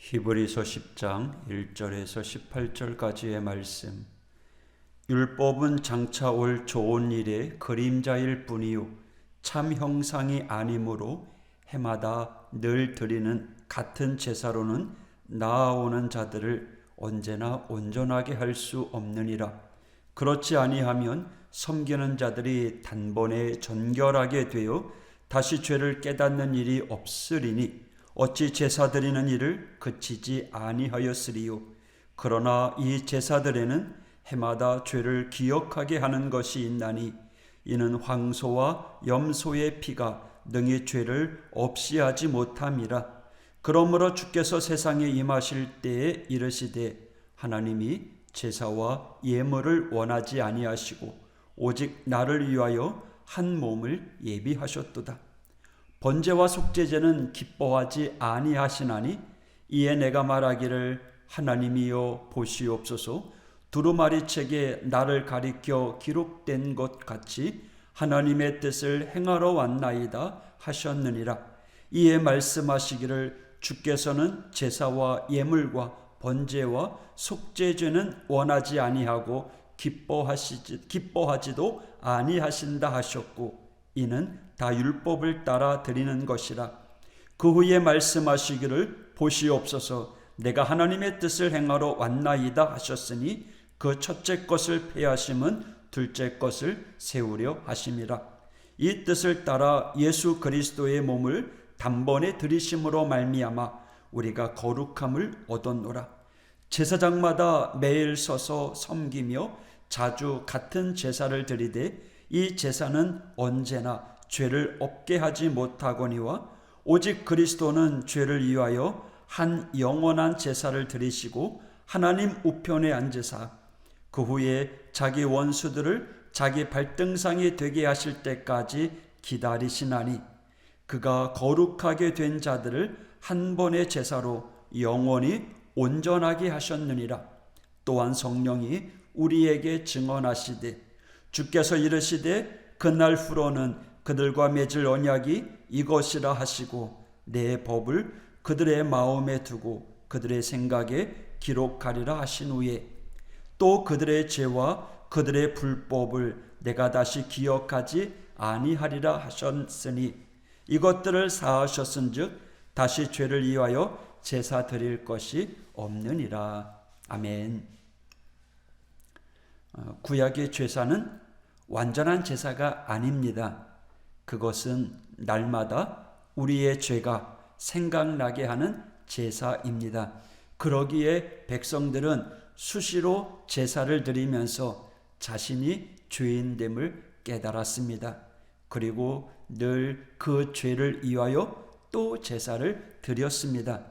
히브리서 10장 1절에서 18절까지의 말씀. 율법은 장차 올 좋은 일의 그림자일 뿐이요 참 형상이 아니므로 해마다 늘 드리는 같은 제사로는 나아오는 자들을 언제나 온전하게 할 수 없느니라. 그렇지 아니하면 섬기는 자들이 단번에 정결하게 되어 다시 죄를 깨닫는 일이 없으리니 어찌 제사 드리는 일을 그치지 아니하였으리요. 그러나 이 제사들에는 해마다 죄를 기억하게 하는 것이 있나니 이는 황소와 염소의 피가 능히 죄를 없이 하지 못함이라. 그러므로 주께서 세상에 임하실 때에 이르시되 하나님이 제사와 예물을 원하지 아니하시고 오직 나를 위하여 한 몸을 예비하셨도다. 번제와 속죄제는 기뻐하지 아니하시나니 이에 내가 말하기를 하나님이여 보시옵소서. 두루마리 책에 나를 가리켜 기록된 것 같이 하나님의 뜻을 행하러 왔나이다 하셨느니라. 이에 말씀하시기를 주께서는 제사와 예물과 번제와 속죄제는 원하지 아니하고 기뻐하지도 아니하신다 하셨고 이는 다 율법을 따라 드리는 것이라. 그 후에 말씀하시기를 보시옵소서. 내가 하나님의 뜻을 행하러 왔나이다 하셨으니 그 첫째 것을 폐하심은 둘째 것을 세우려 하심이라. 이 뜻을 따라 예수 그리스도의 몸을 단번에 들이심으로 말미암아 우리가 거룩함을 얻었노라. 제사장마다 매일 서서 섬기며 자주 같은 제사를 드리되 이 제사는 언제나 죄를 없게 하지 못하거니와 오직 그리스도는 죄를 위하여 한 영원한 제사를 드리시고 하나님 우편에 앉으사 그 후에 자기 원수들을 자기 발등상이 되게 하실 때까지 기다리시나니 그가 거룩하게 된 자들을 한 번의 제사로 영원히 온전하게 하셨느니라. 또한 성령이 우리에게 증언하시되 주께서 이르시되 그날 후로는 그들과 맺을 언약이 이것이라 하시고 내 법을 그들의 마음에 두고 그들의 생각에 기록하리라 하신 후에 또 그들의 죄와 그들의 불법을 내가 다시 기억하지 아니하리라 하셨으니 이것들을 사하셨은즉 다시 죄를 위하여 제사 드릴 것이 없느니라. 아멘. 구약의 제사는 완전한 제사가 아닙니다. 그것은 날마다 우리의 죄가 생각나게 하는 제사입니다. 그러기에 백성들은 수시로 제사를 드리면서 자신이 죄인됨을 깨달았습니다. 그리고 늘 그 죄를 위하여 또 제사를 드렸습니다.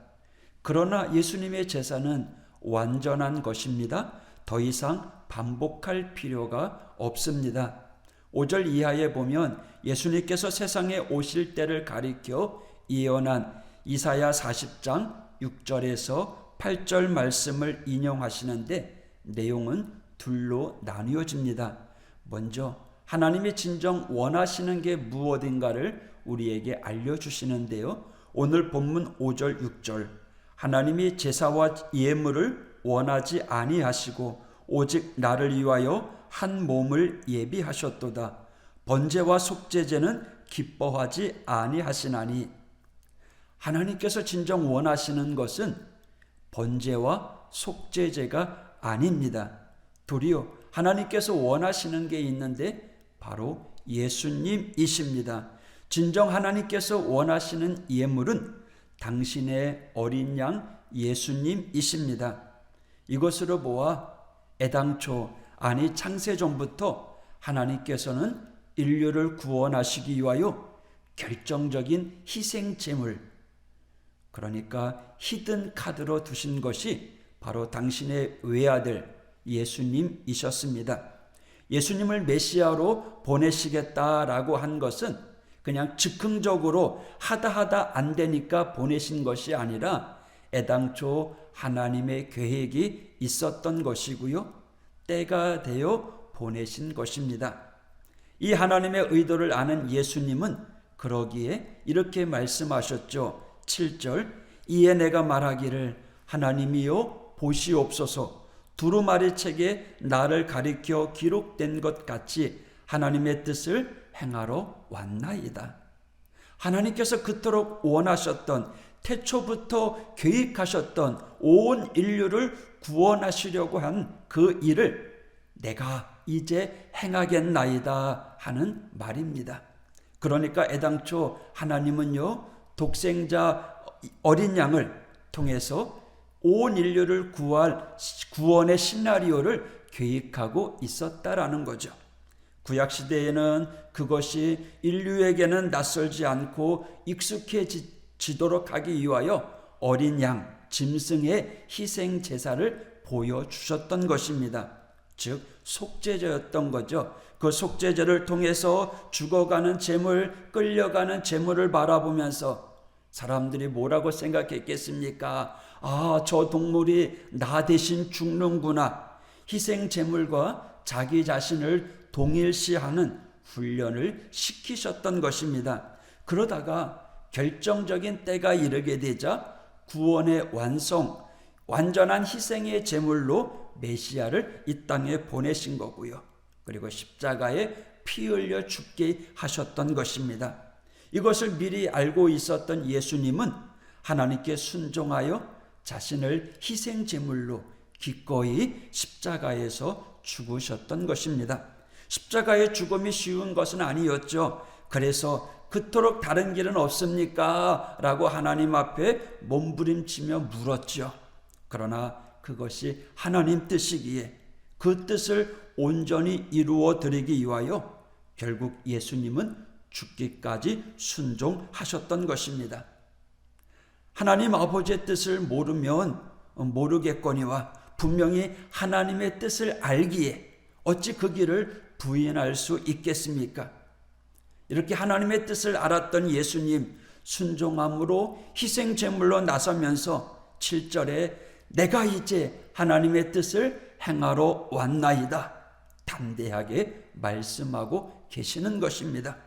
그러나 예수님의 제사는 완전한 것입니다. 더 이상 반복할 필요가 없습니다. 5절 이하에 보면 예수님께서 세상에 오실 때를 가리켜 예언한 이사야 40장 6절에서 8절 말씀을 인용하시는데 내용은 둘로 나뉘어집니다. 먼저 하나님이 진정 원하시는 게 무엇인가를 우리에게 알려주시는데요. 오늘 본문 5절 6절 하나님이 제사와 예물을 원하지 아니하시고 오직 나를 위하여 한 몸을 예비하셨도다. 번제와 속죄제는 기뻐하지 아니하시나니 하나님께서 진정 원하시는 것은 번제와 속죄제가 아닙니다. 도리어 하나님께서 원하시는 게 있는데 바로 예수님이십니다. 진정 하나님께서 원하시는 예물은 당신의 어린 양 예수님이십니다. 이것으로 보아 애당초 아니 창세전부터 하나님께서는 인류를 구원하시기 위하여 결정적인 희생제물, 그러니까 히든 카드로 두신 것이 바로 당신의 외아들 예수님이셨습니다. 예수님을 메시아로 보내시겠다라고 한 것은 그냥 즉흥적으로 하다 안 되니까 보내신 것이 아니라 애당초 하나님의 계획이 있었던 것이고요. 때가 되어 보내신 것입니다. 이 하나님의 의도를 아는 예수님은 그러기에 이렇게 말씀하셨죠. 7절 이에 내가 말하기를 하나님이여 보시옵소서. 두루마리 책에 나를 가리켜 기록된 것 같이 하나님의 뜻을 행하러 왔나이다. 하나님께서 그토록 원하셨던, 태초부터 계획하셨던 온 인류를 구원하시려고 한 그 일을 내가 이제 행하겠나이다 하는 말입니다. 그러니까 애당초 하나님은요, 독생자 어린 양을 통해서 온 인류를 구할 구원의 시나리오를 계획하고 있었다라는 거죠. 구약시대에는 그것이 인류에게는 낯설지 않고 익숙해지도록 하기 위하여 어린 양, 짐승의 희생 제사를 보여주셨던 것입니다. 즉 속죄제였던 거죠. 그 속죄제를 통해서 죽어가는 재물, 끌려가는 재물을 바라보면서 사람들이 뭐라고 생각했겠습니까? 아, 저 동물이 나 대신 죽는구나. 희생 제물과 자기 자신을 동일시하는 훈련을 시키셨던 것입니다. 그러다가 결정적인 때가 이르게 되자 구원의 완전한 희생의 제물로 메시아를 이 땅에 보내신 거고요. 그리고 십자가에 피 흘려 죽게 하셨던 것입니다. 이것을 미리 알고 있었던 예수님은 하나님께 순종하여 자신을 희생 제물로 기꺼이 십자가에서 죽으셨던 것입니다. 십자가의 죽음이 쉬운 것은 아니었죠. 그래서 그토록 다른 길은 없습니까? 라고 하나님 앞에 몸부림치며 물었죠. 그러나 그것이 하나님 뜻이기에 그 뜻을 온전히 이루어 드리기 위하여 결국 예수님은 죽기까지 순종하셨던 것입니다. 하나님 아버지의 뜻을 모르면 모르겠거니와 분명히 하나님의 뜻을 알기에 어찌 그 길을 부인할 수 있겠습니까? 이렇게 하나님의 뜻을 알았던 예수님, 순종함으로 희생제물로 나서면서 7절에 내가 이제 하나님의 뜻을 행하러 왔나이다 담대하게 말씀하고 계시는 것입니다.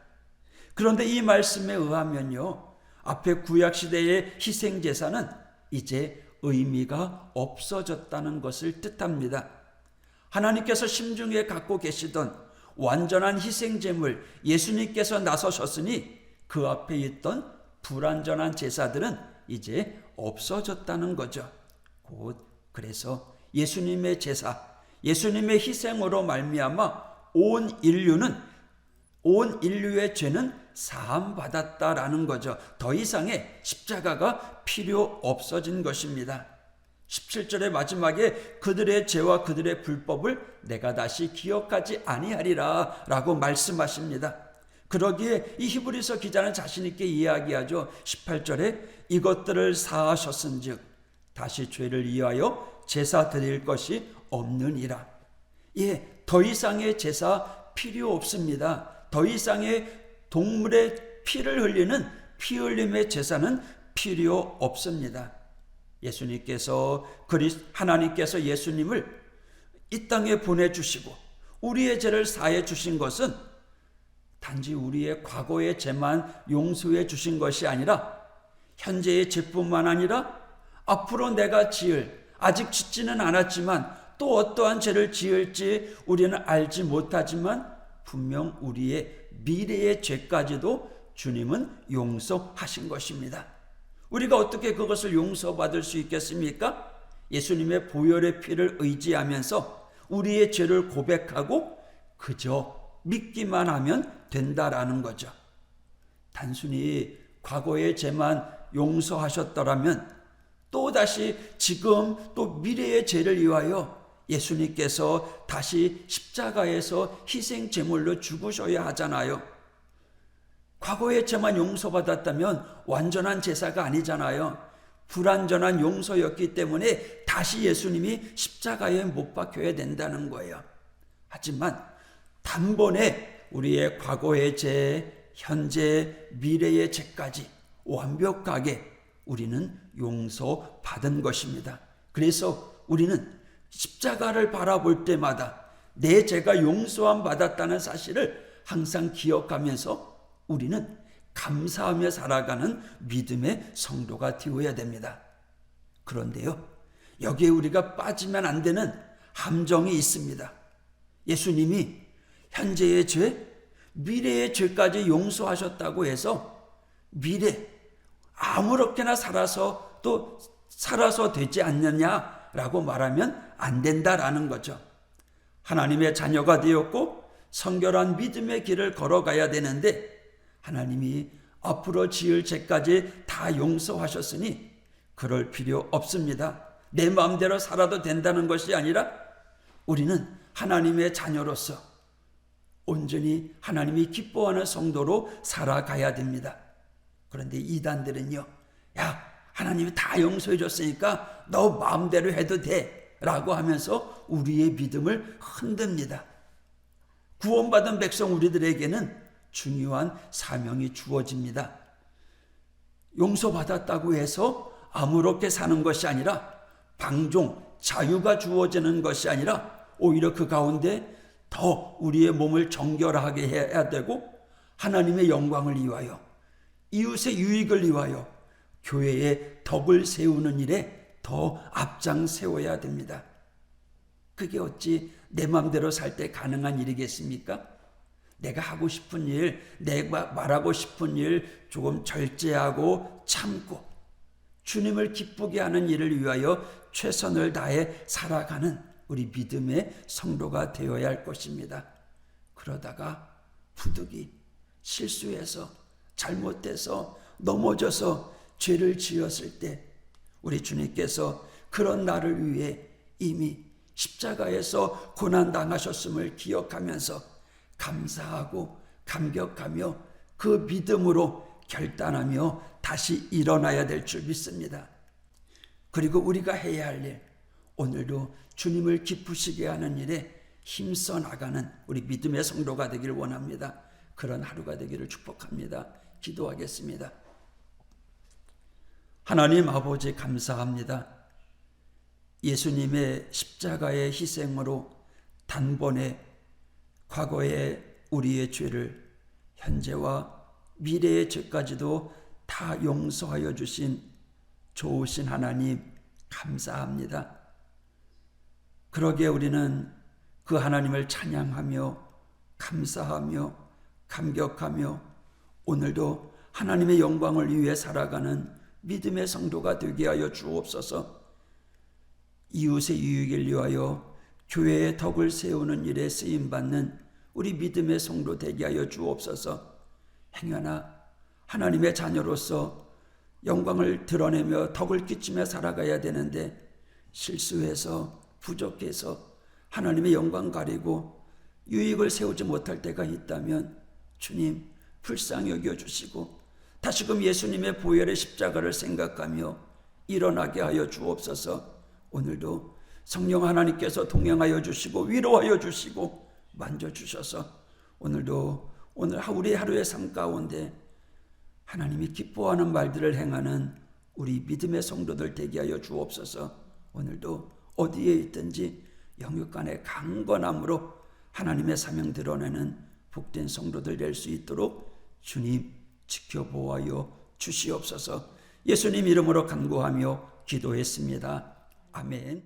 그런데 이 말씀에 의하면요, 앞에 구약시대의 희생제사는 이제 의미가 없어졌다는 것을 뜻합니다. 하나님께서 심중에 갖고 계시던 완전한 희생제물 예수님께서 나서셨으니 그 앞에 있던 불완전한 제사들은 이제 없어졌다는 거죠. 곧 그래서 예수님의 제사, 예수님의 희생으로 말미암아 온 인류의 죄는 사함 받았다라는 거죠. 더 이상의 십자가가 필요 없어진 것입니다. 17절의 마지막에 그들의 죄와 그들의 불법을 내가 다시 기억하지 아니하리라 라고 말씀하십니다. 그러기에 이 히브리서 기자는 자신 있게 이야기하죠. 18절에 이것들을 사하셨은즉 다시 죄를 위하여 제사 드릴 것이 없느니라. 예, 더 이상의 제사 필요 없습니다. 더 이상의 동물의 피를 흘리는 피 흘림의 제사는 필요 없습니다. 하나님께서 예수님을 이 땅에 보내주시고 우리의 죄를 사해 주신 것은 단지 우리의 과거의 죄만 용서해 주신 것이 아니라 현재의 죄뿐만 아니라 앞으로 내가 아직 짓지는 않았지만 또 어떠한 죄를 지을지 우리는 알지 못하지만 분명 우리의 미래의 죄까지도 주님은 용서하신 것입니다. 우리가 어떻게 그것을 용서받을 수 있겠습니까? 예수님의 보혈의 피를 의지하면서 우리의 죄를 고백하고 그저 믿기만 하면 된다라는 거죠. 단순히 과거의 죄만 용서하셨더라면 또다시 지금 또 미래의 죄를 위하여 예수님께서 다시 십자가에서 희생 제물로 죽으셔야 하잖아요. 과거의 죄만 용서받았다면 완전한 제사가 아니잖아요. 불완전한 용서였기 때문에 다시 예수님이 십자가에 못 박혀야 된다는 거예요. 하지만 단번에 우리의 과거의 죄, 현재, 미래의 죄까지 완벽하게 우리는 용서받은 것입니다. 그래서 우리는 십자가를 바라볼 때마다 내 죄가 용서함 받았다는 사실을 항상 기억하면서 우리는 감사하며 살아가는 믿음의 성도가 되어야 됩니다. 그런데요, 여기에 우리가 빠지면 안 되는 함정이 있습니다. 예수님이 현재의 죄, 미래의 죄까지 용서하셨다고 해서 미래 아무렇게나 살아서 되지 않느냐라고 말하면 안 된다라는 거죠. 하나님의 자녀가 되었고 성결한 믿음의 길을 걸어가야 되는데 하나님이 앞으로 지을 죄까지 다 용서하셨으니 그럴 필요 없습니다. 내 마음대로 살아도 된다는 것이 아니라 우리는 하나님의 자녀로서 온전히 하나님이 기뻐하는 성도로 살아가야 됩니다. 그런데 이단들은요, 야, 하나님이 다 용서해 줬으니까 너 마음대로 해도 돼 라고 하면서 우리의 믿음을 흔듭니다. 구원받은 백성 우리들에게는 중요한 사명이 주어집니다. 용서받았다고 해서 아무렇게 사는 것이 아니라 방종, 자유가 주어지는 것이 아니라 오히려 그 가운데 더 우리의 몸을 정결하게 해야 되고 하나님의 영광을 위하여 이웃의 유익을 위하여 교회의 덕을 세우는 일에 더 앞장 세워야 됩니다. 그게 어찌 내 마음대로 살 때 가능한 일이겠습니까? 내가 하고 싶은 일, 내가 말하고 싶은 일 조금 절제하고 참고 주님을 기쁘게 하는 일을 위하여 최선을 다해 살아가는 우리 믿음의 성도가 되어야 할 것입니다. 그러다가 부득이 실수해서 잘못돼서 넘어져서 죄를 지었을 때 우리 주님께서 그런 나를 위해 이미 십자가에서 고난당하셨음을 기억하면서 감사하고 감격하며 그 믿음으로 결단하며 다시 일어나야 될 줄 믿습니다. 그리고 우리가 해야 할 일, 오늘도 주님을 기쁘시게 하는 일에 힘써 나가는 우리 믿음의 성도가 되길 원합니다. 그런 하루가 되기를 축복합니다. 기도하겠습니다. 하나님 아버지 감사합니다. 예수님의 십자가의 희생으로 단번에 과거의 우리의 죄를 현재와 미래의 죄까지도 다 용서하여 주신 좋으신 하나님 감사합니다. 그러기에 우리는 그 하나님을 찬양하며 감사하며 감격하며 오늘도 하나님의 영광을 위해 살아가는 믿음의 성도가 되게 하여 주옵소서. 이웃의 유익을 위하여 교회의 덕을 세우는 일에 쓰임받는 우리 믿음의 성도 되게 하여 주옵소서. 행여나 하나님의 자녀로서 영광을 드러내며 덕을 끼치며 살아가야 되는데 실수해서 부족해서 하나님의 영광 가리고 유익을 세우지 못할 때가 있다면 주님 불쌍히 여겨주시고 다시금 예수님의 보혈의 십자가를 생각하며 일어나게 하여 주옵소서. 오늘도 성령 하나님께서 동행하여 주시고 위로하여 주시고 만져주셔서 오늘도 우리 하루의 삶 가운데 하나님이 기뻐하는 말들을 행하는 우리 믿음의 성도들 되게 하여 주옵소서. 오늘도 어디에 있든지 영육간의 강건함으로 하나님의 사명 드러내는 복된 성도들 될 수 있도록 주님 지켜보아요 주시옵소서. 예수님 이름으로 간구하며 기도했습니다. 아멘.